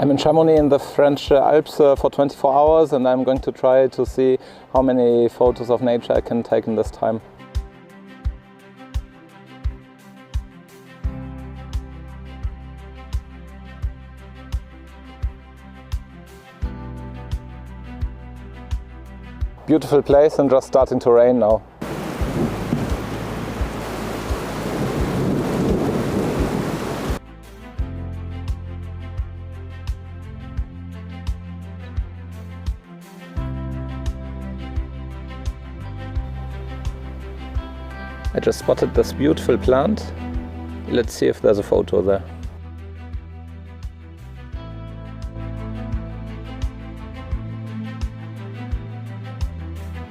I'm in Chamonix in the French Alps for 24 hours, and I'm going to try to see how many photos of nature I can take in this time. Beautiful place and just starting to rain now. I just spotted this beautiful plant. Let's see if there's a photo there.